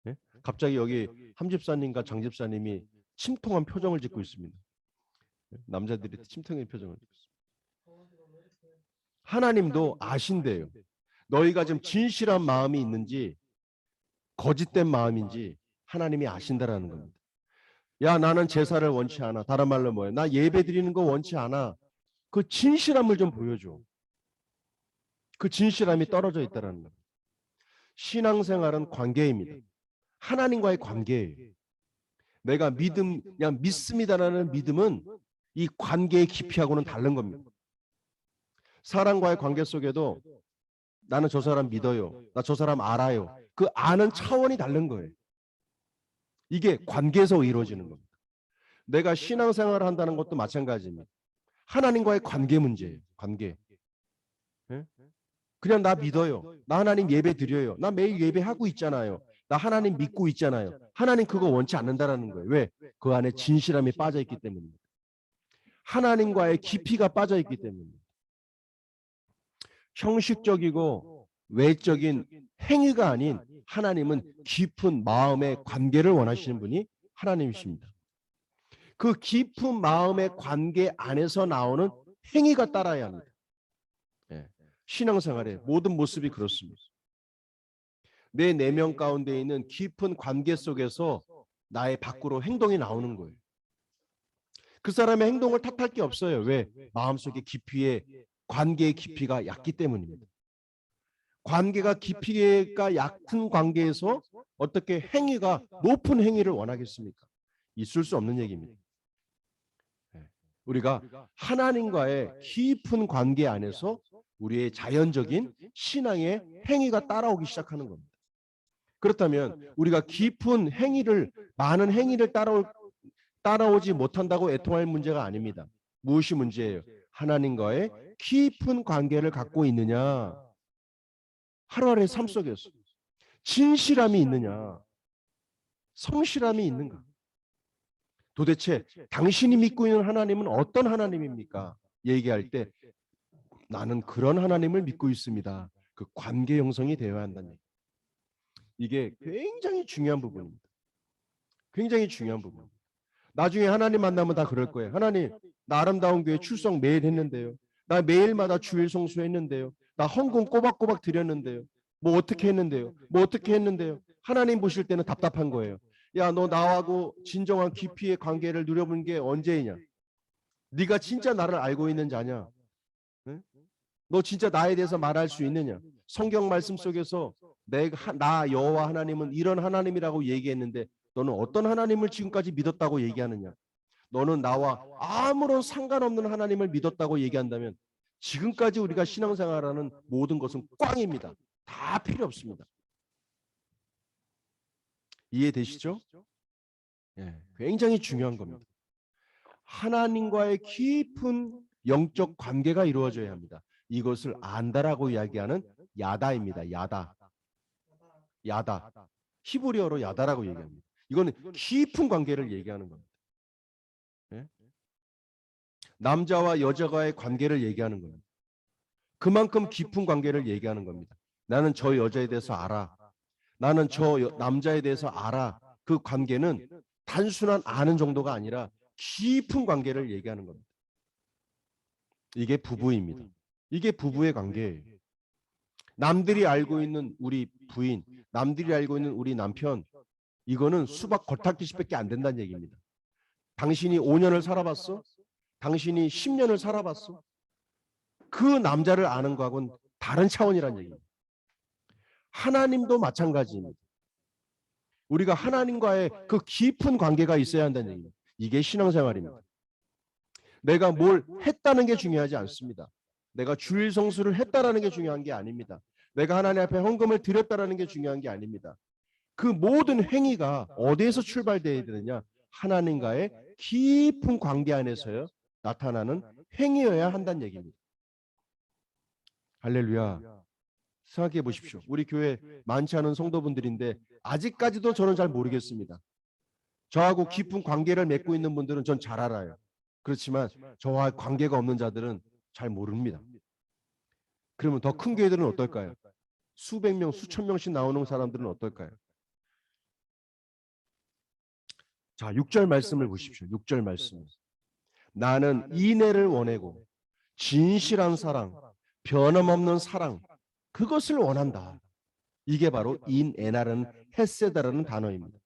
예? 갑자기 여기 함집사님과 장집사님이 침통한 표정을 짓고 있습니다. 남자들이 침통한 표정을 짓고 있습니다. 하나님도 아신대요. 너희가 지금 진실한 마음이 있는지 거짓된 마음인지 하나님이 아신다라는 겁니다. 야, 나는 제사를 원치 않아. 다른 말로 뭐예요? 나 예배 드리는 거 원치 않아. 그 진실함을 좀 보여줘. 그 진실함이 떨어져 있다라는 겁니다. 신앙생활은 관계입니다. 하나님과의 관계예요. 내가 그냥 믿습니다라는 믿음은 이 관계의 깊이하고는 다른 겁니다. 사람과의 관계 속에도 나는 저 사람 믿어요. 나 저 사람 알아요. 그 아는 차원이 다른 거예요. 이게 관계에서 이루어지는 겁니다. 내가 신앙생활을 한다는 것도 마찬가지입니다. 하나님과의 관계 문제예요. 관계. 그냥 나 믿어요. 나 하나님 예배 드려요. 나 매일 예배하고 있잖아요. 나 하나님 믿고 있잖아요. 하나님 그거 원치 않는다라는 거예요. 왜? 그 안에 진실함이 빠져있기 때문입니다. 하나님과의 깊이가 빠져있기 때문입니다. 형식적이고 외적인 행위가 아닌 하나님은 깊은 마음의 관계를 원하시는 분이 하나님이십니다. 그 깊은 마음의 관계 안에서 나오는 행위가 따라야 합니다. 신앙생활의 모든 모습이 그렇습니다. 내 내면 가운데 있는 깊은 관계 속에서 나의 밖으로 행동이 나오는 거예요. 그 사람의 행동을 탓할 게 없어요. 왜? 마음속의 깊이에 관계의 깊이가 얕기 때문입니다. 관계가 깊이가 얕은 관계에서 어떻게 행위가 높은 행위를 원하겠습니까? 있을 수 없는 얘기입니다. 우리가 하나님과의 깊은 관계 안에서 우리의 자연적인 신앙의 행위가 따라오기 시작하는 겁니다. 그렇다면 우리가 깊은 행위를, 많은 행위를 따라오지 못한다고 애통할 문제가 아닙니다. 무엇이 문제예요? 하나님과의 깊은 관계를 갖고 있느냐, 하루하루의 삶 속에서 진실함이 있느냐, 성실함이 있는가. 도대체 당신이 믿고 있는 하나님은 어떤 하나님입니까? 얘기할 때 나는 그런 하나님을 믿고 있습니다. 그 관계 형성이 되어야 한다는 얘기. 이게 굉장히 중요한 부분입니다. 굉장히 중요한 부분. 나중에 하나님 만나면 다 그럴 거예요. 하나님, 나 아름다운 교회 출석 매일 했는데요. 나 매일마다 주일 성수했는데요. 나 헌금 꼬박꼬박 드렸는데요. 뭐 어떻게 했는데요. 뭐 어떻게 했는데요. 하나님 보실 때는 답답한 거예요. 야, 너 나하고 진정한 깊이의 관계를 누려본 게 언제이냐? 네가 진짜 나를 알고 있는 자냐? 응? 너 진짜 나에 대해서 말할 수 있느냐? 성경 말씀 속에서 나 여호와 하나님은 이런 하나님이라고 얘기했는데 너는 어떤 하나님을 지금까지 믿었다고 얘기하느냐? 너는 나와 아무런 상관없는 하나님을 믿었다고 얘기한다면 지금까지 우리가 신앙생활하는 모든 것은 꽝입니다. 다 필요 없습니다. 이해되시죠? 굉장히 중요한 겁니다. 하나님과의 깊은 영적 관계가 이루어져야 합니다. 이것을 안다라고 이야기하는 야다입니다. 야다. 야다. 히브리어로 야다라고 얘기합니다. 이거는 깊은 관계를 얘기하는 겁니다. 남자와 여자와의 관계를 얘기하는 겁니다. 그만큼 깊은 관계를 얘기하는 겁니다. 나는 저 여자에 대해서 알아. 나는 남자에 대해서 알아. 그 관계는 단순한 아는 정도가 아니라 깊은 관계를 얘기하는 겁니다. 이게 부부입니다. 이게 부부의 관계예요. 남들이 알고 있는 우리 부인, 남들이 알고 있는 우리 남편, 이거는 수박 겉핥기식밖에 안 된다는 얘기입니다. 당신이 5년을 살아봤어? 당신이 10년을 살아봤어? 그 남자를 아는 거하고는 다른 차원이라는 얘기입니다. 하나님도 마찬가지입니다. 우리가 하나님과의 그 깊은 관계가 있어야 한다는 얘기입니다. 이게 신앙생활입니다. 내가 뭘 했다는 게 중요하지 않습니다. 내가 주일 성수를 했다라는 게 중요한 게 아닙니다. 내가 하나님 앞에 헌금을 드렸다라는 게 중요한 게 아닙니다. 그 모든 행위가 어디에서 출발되어야 되느냐? 하나님과의 깊은 관계 안에서요 나타나는 행위여야 한다는 얘기입니다. 할렐루야. 생각해 보십시오. 우리 교회 많지 않은 성도분들인데 아직까지도 저는 잘 모르겠습니다. 저하고 깊은 관계를 맺고 있는 분들은 전 잘 알아요. 그렇지만 저와 관계가 없는 자들은 잘 모릅니다. 그러면 더 큰 교회들은 어떨까요? 수백 명, 수천 명씩 나오는 사람들은 어떨까요? 자, 6절 말씀을 보십시오. 6절 말씀. 나는 인애를 원하고 진실한 사랑, 변함없는 사랑, 그것을 원한다. 이게 바로 인애나라는 헤세다라는 단어입니다.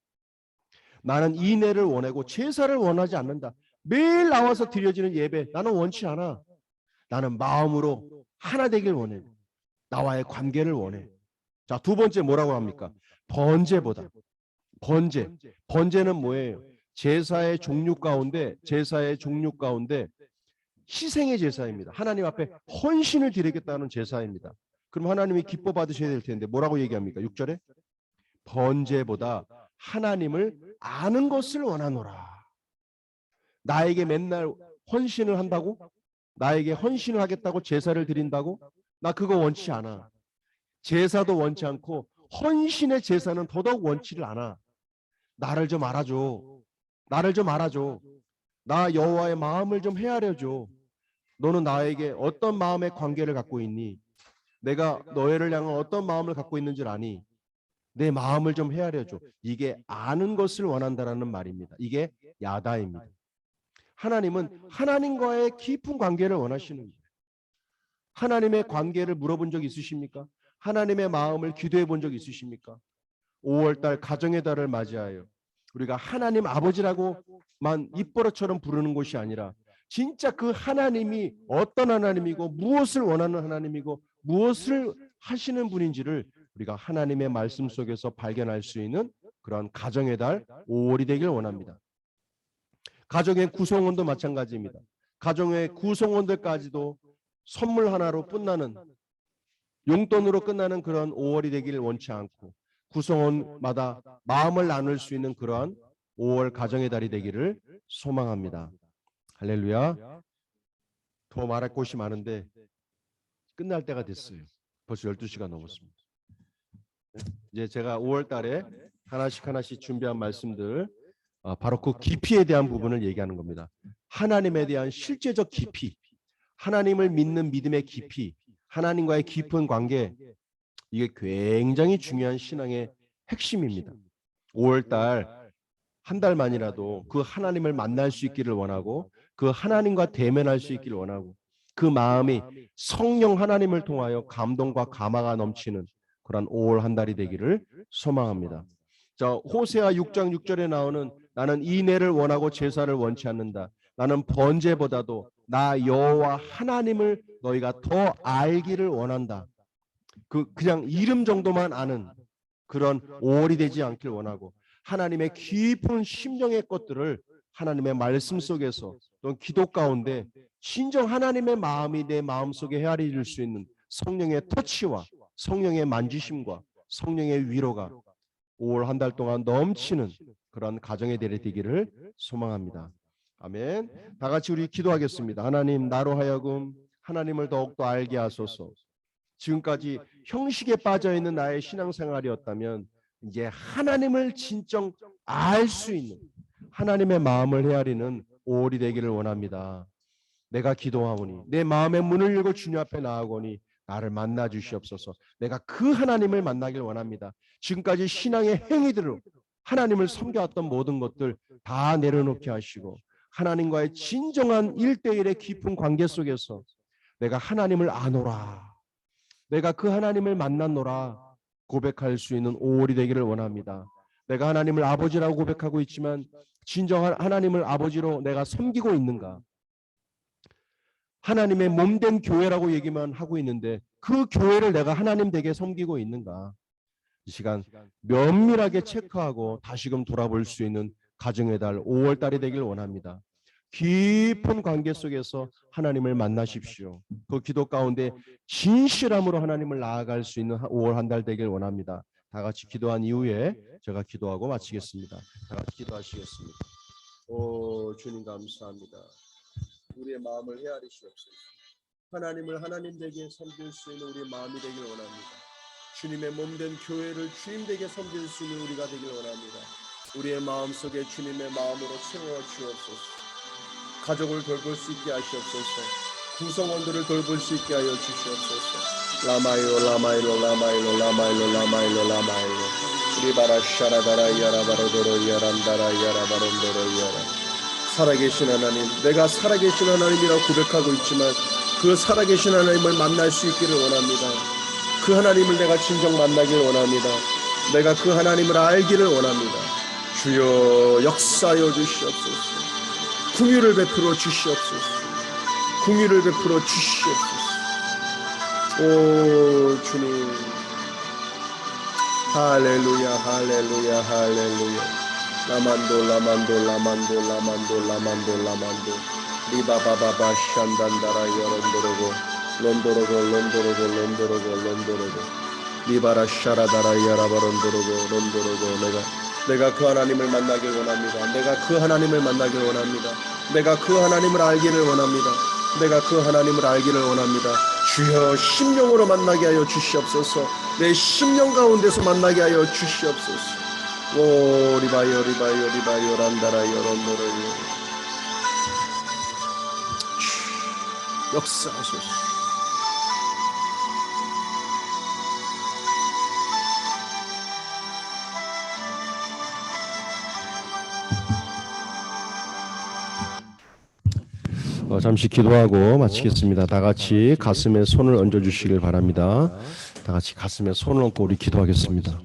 나는 인애를 원하고 제사를 원하지 않는다. 매일 나와서 드려지는 예배 나는 원치 않아. 나는 마음으로 하나 되길 원해. 나와의 관계를 원해. 자, 두 번째 뭐라고 합니까? 번제보다. 번제는 뭐예요? 제사의 종류 가운데 희생의 제사입니다. 하나님 앞에 헌신을 드리겠다는 제사입니다. 그럼 하나님이 기뻐 받으셔야 될 텐데 뭐라고 얘기합니까? 6절에 번제보다 하나님을 아는 것을 원하노라. 나에게 맨날 헌신을 한다고? 나에게 헌신을 하겠다고 제사를 드린다고? 나 그거 원치 않아. 제사도 원치 않고 헌신의 제사는 더더욱 원치를 않아. 나를 좀 알아줘. 나를 좀 알아줘. 나 여호와의 마음을 좀 헤아려줘. 너는 나에게 어떤 마음의 관계를 갖고 있니? 내가 너희를 향한 어떤 마음을 갖고 있는 줄 아니? 내 마음을 좀 헤아려줘. 이게 아는 것을 원한다라는 말입니다. 이게 야다입니다. 하나님은 하나님과의 깊은 관계를 원하시는 거예요. 하나님의 관계를 물어본 적 있으십니까? 하나님의 마음을 기도해 본 적 있으십니까? 5월달 가정의 달을 맞이하여 우리가 하나님 아버지라고만 입버릇처럼 부르는 것이 아니라 진짜 그 하나님이 어떤 하나님이고 무엇을 원하는 하나님이고 무엇을 하시는 분인지를 우리가 하나님의 말씀 속에서 발견할 수 있는 그런 가정의 달 5월이 되길 원합니다. 가정의 구성원도 마찬가지입니다. 가정의 구성원들까지도 선물 하나로 끝나는 용돈으로 끝나는 그런 5월이 되기를 원치 않고 구성원마다 마음을 나눌 수 있는 그러한 5월 가정의 달이 되기를 소망합니다. 할렐루야. 더 말할 곳이 많은데 끝날 때가 됐어요. 벌써 12시가 넘었습니다. 이제 제가 5월 달에 하나씩 준비한 말씀들 바로 그 깊이에 대한 부분을 얘기하는 겁니다. 하나님에 대한 실제적 깊이, 하나님을 믿는 믿음의 깊이, 하나님과의 깊은 관계, 이게 굉장히 중요한 신앙의 핵심입니다. 5월 달 한 달만이라도 그 하나님을 만날 수 있기를 원하고 그 하나님과 대면할 수 있기를 원하고 그 마음이 성령 하나님을 통하여 감동과 감화가 넘치는 그런 5월 한 달이 되기를 소망합니다. 자, 호세아 6장 6절에 나오는 나는 인애를 원하고 제사를 원치 않는다. 나는 번제보다도 나 여호와 하나님을 너희가 더 알기를 원한다. 그냥 이름 정도만 아는 그런 5월이 되지 않길 원하고 하나님의 깊은 심령의 것들을 하나님의 말씀 속에서 또 기도 가운데 진정 하나님의 마음이 내 마음속에 헤아릴 수 있는 성령의 터치와 성령의 만지심과 성령의 위로가 5월 한 달 동안 넘치는 그런 가정의 달이 되기를 소망합니다. 아멘. 다 같이 우리 기도하겠습니다. 하나님, 나로 하여금 하나님을 더욱더 알게 하소서. 지금까지 형식에 빠져 있는 나의 신앙생활이었다면 이제 하나님을 진정 알 수 있는 하나님의 마음을 헤아리는 5월이 되기를 원합니다. 내가 기도하오니 내 마음의 문을 열고 주님 앞에 나아오니 나를 만나 주시옵소서. 내가 그 하나님을 만나길 원합니다. 지금까지 신앙의 행위들로 하나님을 섬겨왔던 모든 것들 다 내려놓게 하시고 하나님과의 진정한 1대1의 깊은 관계 속에서 내가 하나님을 아노라, 내가 그 하나님을 만났노라 고백할 수 있는 5월이 되기를 원합니다. 내가 하나님을 아버지라고 고백하고 있지만 진정한 하나님을 아버지로 내가 섬기고 있는가? 하나님의 몸된 교회라고 얘기만 하고 있는데 그 교회를 내가 하나님 되게 섬기고 있는가? 이 시간 면밀하게 체크하고 다시금 돌아볼 수 있는 가정의 달 5월 달이 되길 원합니다. 깊은 관계 속에서 하나님을 만나십시오. 그 기도 가운데 진실함으로 하나님을 나아갈 수 있는 5월 한 달 되길 원합니다. 다 같이 기도한 이후에 제가 기도하고 마치겠습니다. 다 같이 기도하시겠습니다. 오 주님 감사합니다. 우리의 마음을 헤아리시옵소서. 하나님을 하나님 되게 섬길 수 있는 우리의 마음이 되길 원합니다. 주님의 몸된 교회를 주님 되게 섬길 수 있는 우리가 되길 원합니다. 우리의 마음속에 주님의 마음으로 채워 주옵소서. 가족을 돌볼 수 있게 하시옵소서. 구성원들을 돌볼 수 있게 하여 주시옵소서. 라마일로 라마일로 라마일로 라마일로 라마일로 라마일로 리바라 샤라다라 야라바로도로 야란다라 야라바론도로 야라. 살아계신 하나님, 내가 살아계신 하나님이라고 고백하고 있지만 그 살아계신 하나님을 만날 수 있기를 원합니다. 그 하나님을 내가 진정 만나길 원합니다. 내가 그 하나님을 알기를 원합니다. 주여 역사하여 주시옵소서. 긍휼을 베풀어 주시옵소서. 긍휼을 베풀어 주시옵소서. 오 주님, 할렐루야 할렐루야 할렐루야. 라만도 라만도 라만도 라만도 라만도 라만도 리바바바바 샨단다라 여론도로고 론도로고 론도로고 론도로고 론도로고 리바라 샤라다라 야라바론도로고 론도로고. 내가 그 하나님을 만나길 원합니다. 내가 그 하나님을 만나길 원합니다. 내가 그 하나님을 알기를 원합니다. 내가 그 하나님을 알기를 원합니다. 주여 심령으로 만나게 하여 주시옵소서. 내 심령 가운데서 만나게 하여 주시옵소서. 오 리바요 리바요 리바요 란다라 여론노로요. 역사하소서. 잠시 기도하고 마치겠습니다. 다 같이 가슴에 손을 얹어 주시길 바랍니다. 다 같이 가슴에 손을 얹고 우리 기도하겠습니다.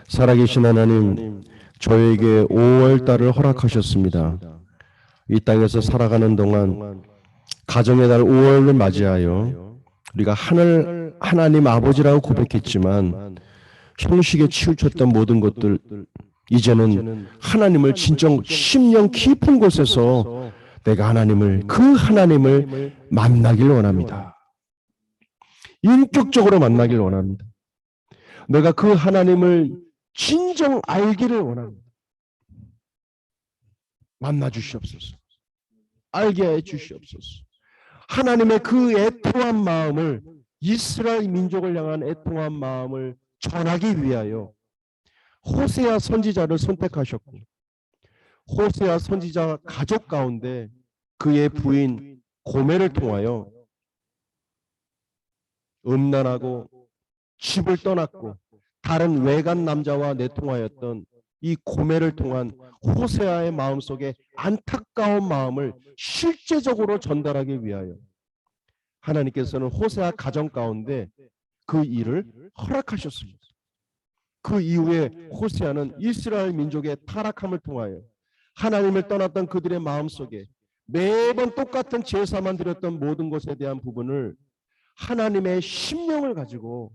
살아계신 하나님, 저에게 5월 달을 허락하셨습니다. 이 땅에서 살아가는 동안 가정의 달 5월을 맞이하여 우리가 하나님 아버지라고 고백했지만 형식에 치우쳤던 모든 것들, 이제는 하나님을 진정 심령 깊은 곳에서 내가 그 하나님을 만나길 원합니다. 인격적으로 만나길 원합니다. 내가 그 하나님을 진정 알기를 원합니다. 만나 주시옵소서. 알게 해 주시옵소서. 하나님의 그 애통한 마음을, 이스라엘 민족을 향한 애통한 마음을 전하기 위하여 호세아 선지자를 선택하셨고, 호세아 선지자 가족 가운데 그의 부인 고멜을 통하여 음란하고 집을 떠났고 다른 외간 남자와 내통하였던 이 고멜을 통한 호세아의 마음속에 안타까운 마음을 실제적으로 전달하기 위하여 하나님께서는 호세아 가정 가운데 그 일을 허락하셨습니다. 그 이후에 호세아는 이스라엘 민족의 타락함을 통하여 하나님을 떠났던 그들의 마음속에 매번 똑같은 제사만 드렸던 모든 것에 대한 부분을 하나님의 심령을 가지고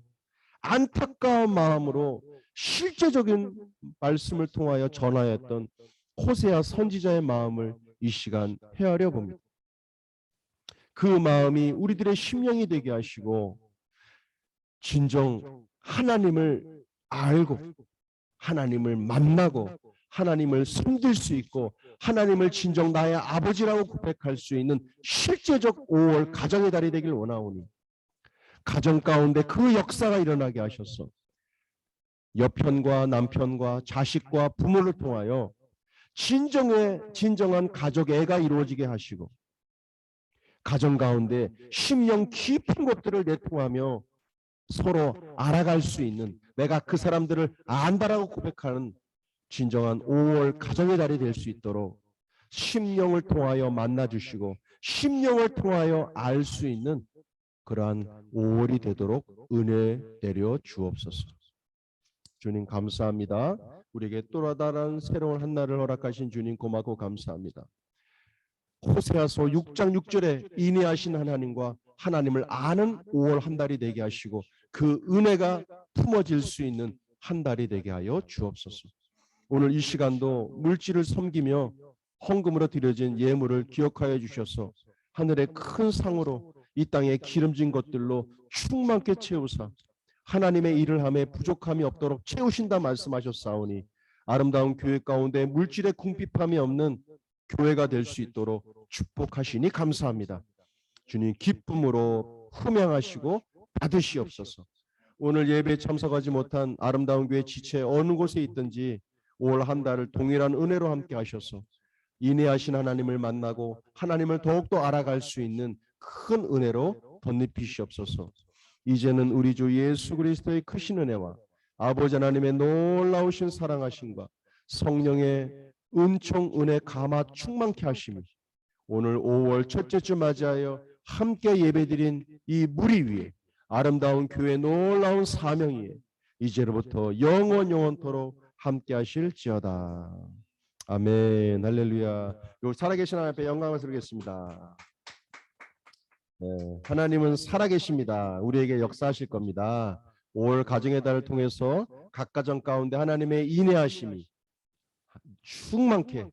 안타까운 마음으로 실제적인 말씀을 통하여 전하였던 호세아 선지자의 마음을 이 시간 헤아려 봅니다. 그 마음이 우리들의 심령이 되게 하시고 진정 하나님을 알고 하나님을 만나고 하나님을 섬길 수 있고 하나님을 진정 나의 아버지라고 고백할 수 있는 실제적 5월 가정의 달이 되길 원하오니 가정 가운데 그 역사가 일어나게 하셔서 여편과 남편과 자식과 부모를 통하여 진정한 가족 애가 이루어지게 하시고 가정 가운데 심령 깊은 것들을 내통하며 서로 알아갈 수 있는, 내가 그 사람들을 안다라고 고백하는 진정한 5월 가정의 달이 될 수 있도록 심령을 통하여 만나 주시고 심령을 통하여 알 수 있는 그러한 5월이 되도록 은혜 내려 주옵소서. 주님 감사합니다. 우리에게 또 다른 새로운 한 날을 허락하신 주님 고맙고 감사합니다. 호세아서 6장 6절에 인내하신 하나님과 하나님을 아는 5월 한 달이 되게 하시고 그 은혜가 품어질 수 있는 한 달이 되게 하여 주옵소서. 오늘 이 시간도 물질을 섬기며 헌금으로 드려진 예물을 기억하여 주셔서 하늘의 큰 상으로 이 땅에 기름진 것들로 충만케 채우사 하나님의 일을 함에 부족함이 없도록 채우신다 말씀하셨사오니 아름다운 교회 가운데 물질의 궁핍함이 없는 교회가 될 수 있도록 축복하시니 감사합니다. 주님 기쁨으로 흠양하시고 받으시옵소서. 오늘 예배에 참석하지 못한 아름다운 교회 지체 어느 곳에 있든지 5월 한 달을 동일한 은혜로 함께 하셔서 인내하신 하나님을 만나고 하나님을 더욱더 알아갈 수 있는 큰 은혜로 덧입히시옵소서. 이제는 우리 주 예수 그리스도의 크신 은혜와 아버지 하나님의 놀라우신 사랑하심과 성령의 은총 은혜 감화 충만케 하심이 오늘 5월 첫째 주 맞이하여 함께 예배드린 이 무리 위에 아름다운 교회 놀라운 사명 위에 이제로부터 영원토록 함께 하실지어다. 아멘. 할렐루야. 살아계신 하나님 앞에 영광을 드리겠습니다. 네, 하나님은 살아계십니다. 우리에게 역사하실 겁니다. 5월 가정의 달을 통해서 각 가정 가운데 하나님의 인내하심이 충만케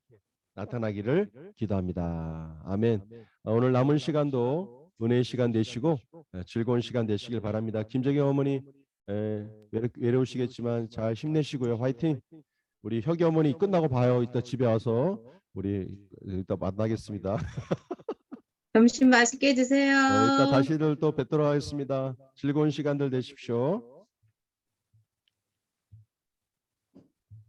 나타나기를 기도합니다. 아멘. 오늘 남은 시간도 은혜의 시간 되시고 즐거운 시간 되시길 바랍니다. 김정희 어머니 외로우시겠지만 잘 힘내시고요. 화이팅. 우리 혁이 어머니 끝나고 봐요. 이따 집에 와서 우리 이따 만나겠습니다. 점심 맛있게 드세요. 이따 다시들 또 뵙도록 하겠습니다. 즐거운 시간들 되십시오.